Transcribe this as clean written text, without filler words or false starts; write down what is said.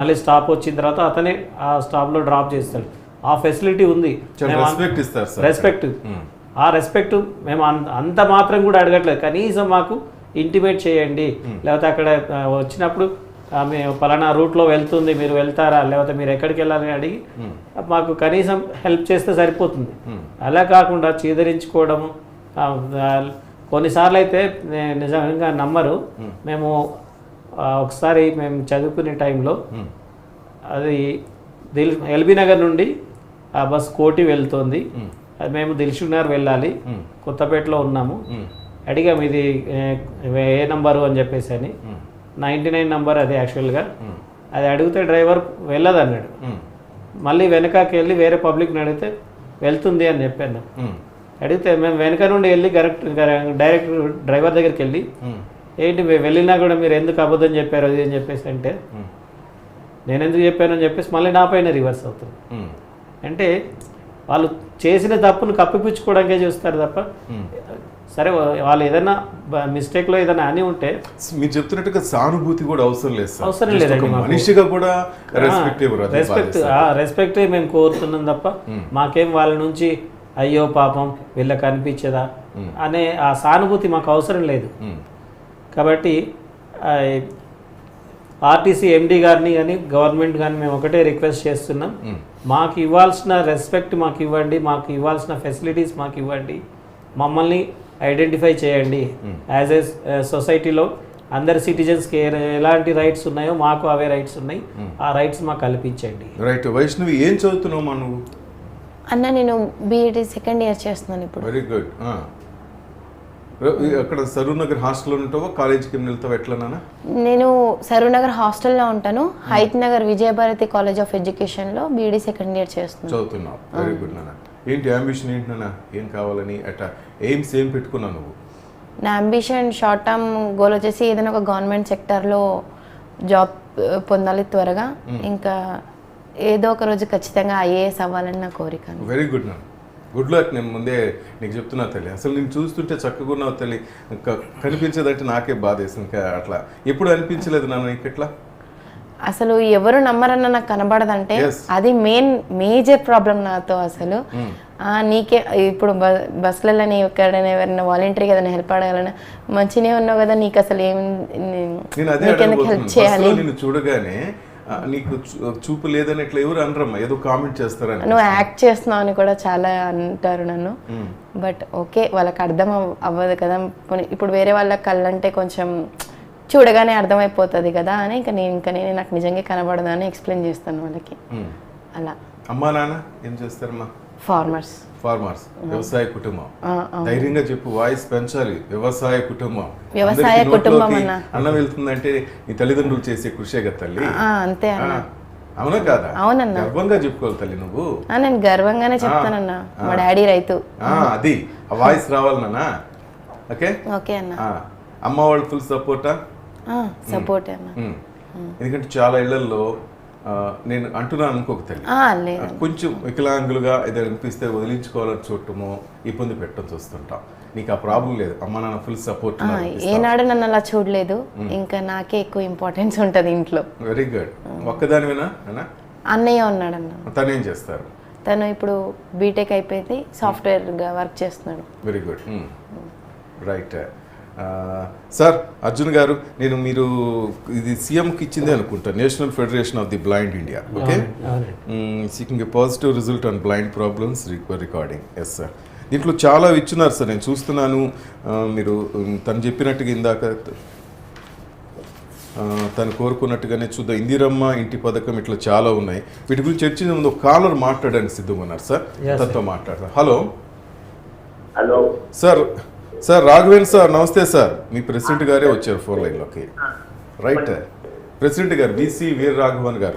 మళ్ళీ స్టాప్ వచ్చిన తర్వాత అతనే ఆ స్టాప్లో డ్రాప్ చేస్తాడు. ఆ ఫెసిలిటీ ఉంది. రెస్పెక్ట్ ఆ రెస్పెక్ట్ మేము అంత మాత్రం కూడా అడగట్లేదు. కనీసం మాకు ఇంటిమేట్ చేయండి, లేకపోతే అక్కడ వచ్చినప్పుడు మేము పలానా రూట్లో వెళ్తుంది, మీరు వెళ్తారా, లేకపోతే మీరు ఎక్కడికి వెళ్ళాలని అడిగి మాకు కనీసం హెల్ప్ చేస్తే సరిపోతుంది. అలా కాకుండా చీదరించుకోవడము. కొన్నిసార్లు అయితే నిజంగా నమ్మరు, మేము ఒకసారి మేము చదువుకునే టైంలో అది ఎల్బీ నగర్ నుండి ఆ బస్ కోటి వెళ్తుంది, అది మేము దిల్సుఖ్ నగర్ వెళ్ళాలి, కొత్తపేటలో ఉన్నాము. అడిగాము ఇది ఏ నంబరు అని చెప్పేసి అని. 99 నంబర్ అది యాక్చువల్గా. అది అడిగితే డ్రైవర్ వెళ్ళదు అన్నాడు. మళ్ళీ వెనకకి వెళ్ళి వేరే పబ్లిక్ని అడిగితే వెళ్తుంది అని చెప్పాను. అడిగితే మేము వెనక నుండి వెళ్ళి డైరెక్ట్ డ్రైవర్ దగ్గరికి వెళ్ళి ఏంటి వెళ్ళినా కూడా మీరు ఎందుకు అబద్ధం చెప్పారు అది అని చెప్పేసి అంటే, నేను ఎందుకు చెప్పాను అని చెప్పేసి మళ్ళీ నా పైన రివర్స్ అవుతుంది. అంటే వాళ్ళు చేసిన తప్పును కప్పిపుచ్చుకోవడానికే చూస్తారు తప్ప, సరే వాళ్ళు ఏదైనా మిస్టేక్లో ఏదైనా అని ఉంటే మీరు చెప్తున్నట్టుగా సానుభూతి కూడా అవసరం లేదండి. మనిషిగా కూడా రెస్పెక్ట్ మేము కోరుతున్నాం తప్ప మాకేం వాళ్ళ నుంచి అయ్యో పాపం వీళ్ళకి అనిపించదా అనే ఆ సానుభూతి మాకు అవసరం లేదు. కాబట్టి ఆర్టీసీ ఎండి గారిని కానీ గవర్నమెంట్ కానీ మేము ఒకటే రిక్వెస్ట్ చేస్తున్నాం, మాకు ఇవ్వాల్సిన రెస్పెక్ట్ మాకు ఇవ్వండి, మాకు ఇవ్వాల్సిన ఫెసిలిటీస్ మాకు ఇవ్వండి, మమ్మల్ని ఐడెంటిఫై చేయండి. యాజ్ ఏ సొసైటీలో అందరి సిటిజన్స్కి ఎలాంటి రైట్స్ ఉన్నాయో మాకు అవే రైట్స్ ఉన్నాయి, ఆ రైట్స్ మాకు కల్పించండి. రైట్. వైష్ణవి, ఏం చదువుతున్నావు నువ్వు? అన్న నేను బీఈడి సెకండ్ ఇయర్ చేస్తున్నాను ఇప్పుడు. Very good. అక్కడ సరూనగర్ హాస్టల్లో ఉంటావా, కాలేజీకి వెళ్తావా, ఎట్లనా? నేను సరూనగర్ హాస్టల్లో ఉంటాను. హైత్ నగర్ విజయభారతి కాలేజ్ ఆఫ్ ఎడ్యుకేషన్లో బీఈడి సెకండ్ ఇయర్ చేస్తున్నాను. చదువుతున్నావు. వెరీ గుడ్ నాన్న. ఏంటి అంబిషన్ ఏంటి నాన్న, ఏం కావాలని అట్లా ఎయిమ్స్ ఏం పెట్టుకున్నావు నువ్వు? నా అంబిషన్ షార్ట్ టర్మ్ గోల్ వచ్చేసి ఏదైనా ఒక గవర్నమెంట్ సెక్టర్లో జాబ్ పొందాలి త్వరగా, ఇంకా ఏదో ఒక రోజు ఖచ్చితంగా ఐఏఎస్ అవ్వాలని నా కోరిక. వెరీ గుడ్ నాన్న, గుడ్ లక్. నేను ముందే నీకు చెప్తున్నా తల్లి, అసలు నేను చూస్తుంటే చక్కగా ఉన్నావు తల్లి, కనిపించేదంటే నాకే బాధేసి. ఇంకా అట్లా ఎప్పుడు అనిపించలేదు నాన్న నీకు ఎట్లా? అసలు ఎవరు నమ్మరన్న నాకు కనబడదంటే అది మేజర్ ప్రాబ్లం నాతో. అసలు నీకే ఇప్పుడు బస్సులని ఎక్కడైనా ఎవరైనా వాలంటరీగా ఏదైనా హెల్ప్ అడగాలన్నా మంచినే ఉన్నావు కదా, నీకు అసలు ఏం హెల్ప్ చేయాలి? నేను చూడగానే నీకు చూపు లేదని ఇట్లా ఎవరు అనరమ్మా, ఏదో కామెంట్ చేస్తారని. నువ్వు యాక్ట్ చేస్తున్నావు అని కూడా చాలా అంటారు నన్ను. బట్ ఓకే, వాళ్ళకి అర్థం అవ్వదు కదా. ఇప్పుడు వేరే వాళ్ళ కళ్ళంటే కొంచెం చూడగానే అర్థమైపోతుంది కదా అని ఇంకా నేను నాకు నిజంగా కనబడదు అని ఎక్స్ప్లెయిన్ చేస్తాను వాళ్ళకి. అలా. అమ్మా నాన్న ఏం చేస్తారమ్మా? ఫార్మర్స్. వ్యవసాయ కుటుంబం. ధైర్యంగా చెప్పు, వాయిస్ పెంచాలి. వ్యవసాయ కుటుంబం. అన్నం వెళ్తుందంటే నీ తల్లిదండ్రులు చేసే కృషే కదా తల్లి. అంతే అన్న. అవునా కాదా? అవునన్నా. గర్వంగా చెప్పుకోవాలి తల్లి నువ్వు. నేను గర్వంగానే చెప్తానన్నా, మా డాడీ రైతు. అది ఆ వాయిస్ రావాలి నాన్న. ఓకే ఓకే అన్న. అమ్మ వాళ్ళు ఫుల్ సపోర్టా? సపోర్ట్ అన్న. ఎందుకంటే చాలా ఇళ్లలో నేను అంటున్నాను అనుకోక తల్లి, కొంచెం వికలాంగులుగా ఏదైనా అనిపిస్తే వదిలించుకోవాలని చూడటమో ఇబ్బంది పెట్టడం చూస్తుంటాం. నీకు ఆ ప్రాబ్లం లేదు, అమ్మ నాన్న ఫుల్ సపోర్ట్. ఏనాడు నన్ను అలా చూడలేదు, ఇంకా నాకే ఎక్కువ ఇంపార్టెన్స్ ఉంటుంది ఇంట్లో. Very good. ఒక్కదానివేనా? అన్నయ్య ఉన్నాడన్న. తను ఏం చేస్తారు? తను ఇప్పుడు బీటెక్ అయిపోయింది, సాఫ్ట్వేర్గా వర్క్ చేస్తున్నాడు. Very good. Right. Sir Arjun గారు, మీరు ఇది సీఎంకి ఇచ్చిందే అనుకుంటా, national federation of the blind India. Okay, seeking a positive result on blind problems recording. Yes sir, దీంట్లో చాలా ఇచ్చున్నారు సార్, నేను చూస్తున్నాను. మీరు తను చెప్పినట్టుగా ఇందాక తను కోరుకున్నట్టుగానే చూద్దాం, ఇందిరమ్మ ఇంటి పథకం, ఇట్లా చాలా ఉన్నాయి. వీటి గురించి చర్చించే ముందు ఒక కాలర్ మాట్లాడడానికి సిద్ధంగా ఉన్నారు సార్, తనతో మాట్లాడతారు. Hello sir. సార్ రాఘవేన్ సార్, నమస్తే సార్. మీ ప్రెసిడెంట్ గారే వచ్చారు ఫోన్ లైన్లోకి. రైట్, ప్రెసిడెంట్ గారు బీసీ వీర రాఘవన్ గారు.